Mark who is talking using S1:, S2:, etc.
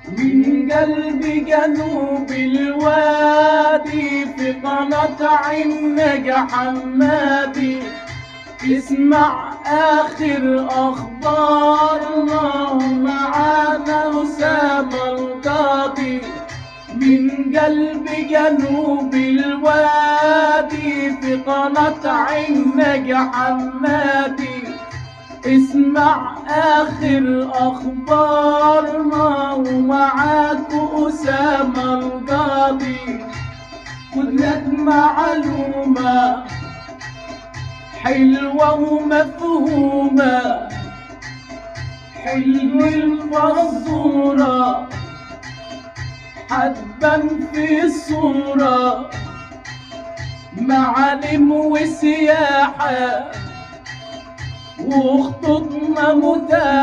S1: من قلب جنوب الوادي في قناة عنق حمادي. اسمع آخر أخبارنا ومعانا أسامة القاضي. من قلب جنوب الوادي في قناة عنق حمادي. اسمع آخر أخبارنا ومعاك أسامة القاضي. خد لك معلومة حلوة ومفهومة، حلو الفزورة حتبان في الصورة، معالم وسياحة وخطوطنا متاحة.